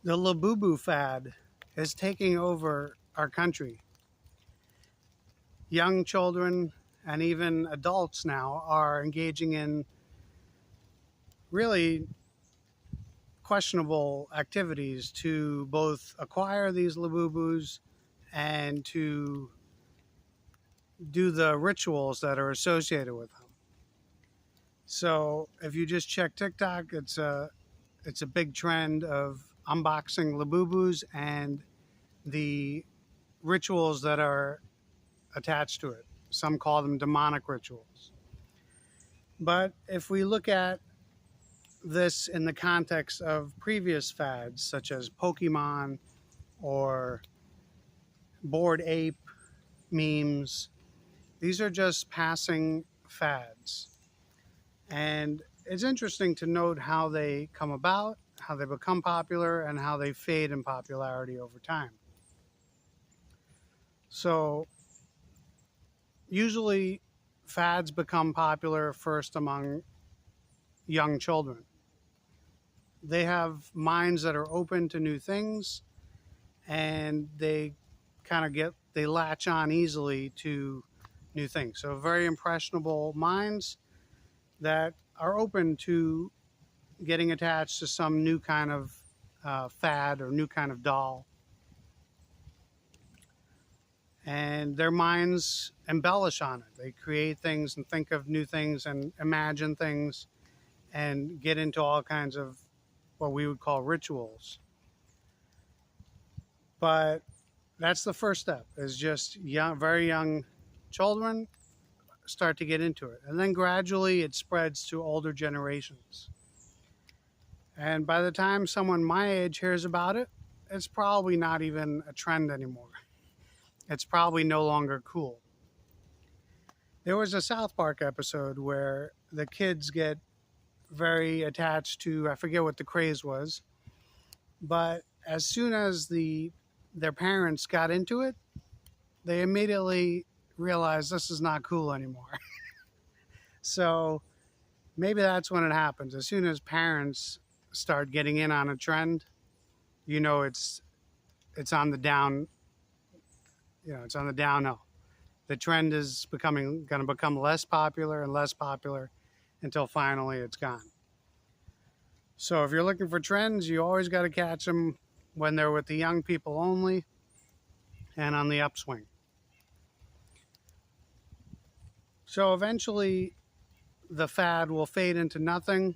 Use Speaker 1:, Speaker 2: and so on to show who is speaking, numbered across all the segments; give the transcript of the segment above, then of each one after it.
Speaker 1: The Labubu Fad is taking over our country. Young children and even adults now are engaging in really questionable activities to both acquire these Labubus and to do the rituals that are associated with them. So if you just check TikTok, it's a big trend of unboxing Labubus and the rituals that are attached to it. Some call them demonic rituals. But if we look at this in the context of previous fads, such as Pokemon or Bored Ape memes, these are just passing fads. And it's interesting to note how they come about, how they become popular, and how they fade in popularity over time. So, usually, fads become popular first among young children. They have minds that are open to new things, and they latch on easily to new things. So, very impressionable minds that are open to getting attached to some new kind of fad or new kind of doll. And their minds embellish on it. They create things and think of new things and imagine things and get into all kinds of what we would call rituals. But that's the first step, is just young, very young children start to get into it. And then gradually it spreads to older generations. And by the time someone my age hears about it, it's probably not even a trend anymore. It's probably no longer cool. There was a South Park episode where the kids get very attached to, I forget what the craze was, but as soon as their parents got into it, they immediately realized this is not cool anymore. So maybe that's when it happens. As soon as parents start getting in on a trend, you know it's on the down, it's on the downhill. The trend is going to become less popular and less popular until finally it's gone. So if you're looking for trends, you always got to catch them when they're with the young people only and on the upswing. So eventually the fad will fade into nothing.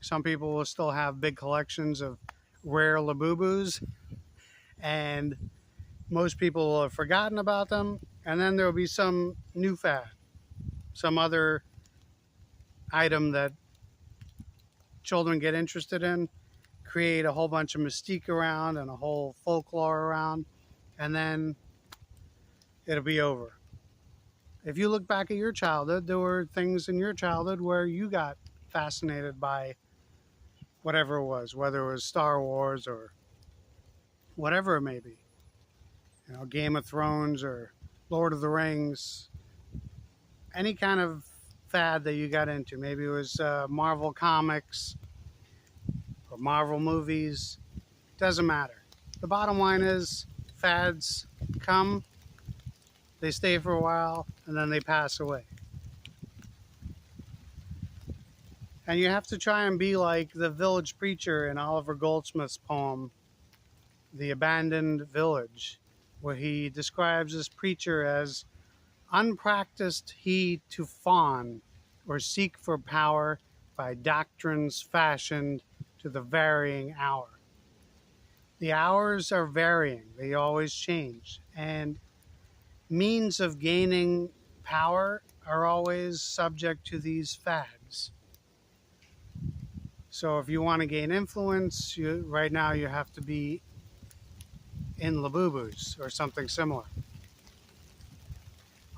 Speaker 1: Some people will still have big collections of rare Labubus, and most people will have forgotten about them. And then there will be some new fad, some other item that children get interested in, create a whole bunch of mystique around and a whole folklore around, and then it'll be over. If you look back at your childhood, there were things in your childhood where you got fascinated by whatever it was, whether it was Star Wars or whatever it may be. Game of Thrones or Lord of the Rings, any kind of fad that you got into. Maybe it was Marvel Comics or Marvel movies. Doesn't matter. The bottom line is fads come, they stay for a while, and then they pass away. And you have to try and be like the village preacher in Oliver Goldsmith's poem, The Abandoned Village, where he describes this preacher as unpracticed he to fawn or seek for power by doctrines fashioned to the varying hour. The hours are varying, they always change, and means of gaining power are always subject to these fads. So if you want to gain influence, right now you have to be in Labubus or something similar.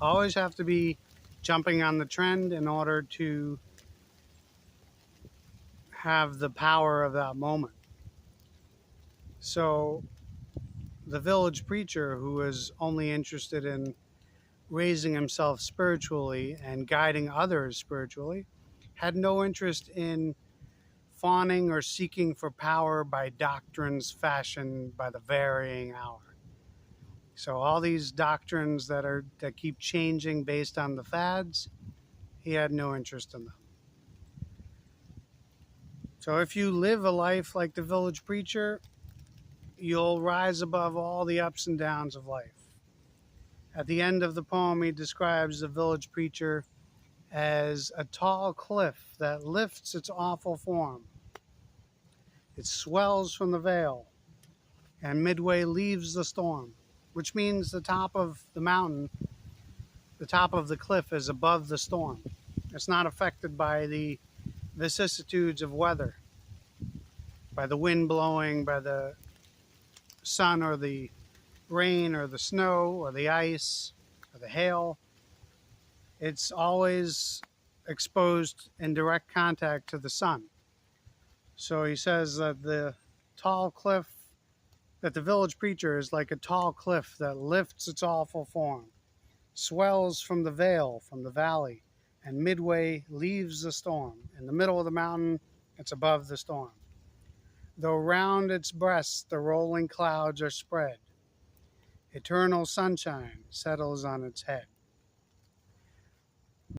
Speaker 1: Always have to be jumping on the trend in order to have the power of that moment. So the village preacher, who is only interested in raising himself spiritually and guiding others spiritually, had no interest in fawning or seeking for power by doctrines fashioned by the varying hour. So all these doctrines that keep changing based on the fads, he had no interest in them. So if you live a life like the village preacher, you'll rise above all the ups and downs of life. At the end of the poem, he describes the village preacher as a tall cliff that lifts its awful form. It swells from the vale and midway leaves the storm, which means the top of the mountain, the top of the cliff is above the storm. It's not affected by the vicissitudes of weather, by the wind blowing, by the sun or the rain or the snow or the ice or the hail. It's always exposed in direct contact to the sun. So he says that the village preacher is like a tall cliff that lifts its awful form, swells from the vale, from the valley, and midway leaves the storm. In the middle of the mountain, it's above the storm. Though round its breast the rolling clouds are spread, eternal sunshine settles on its head.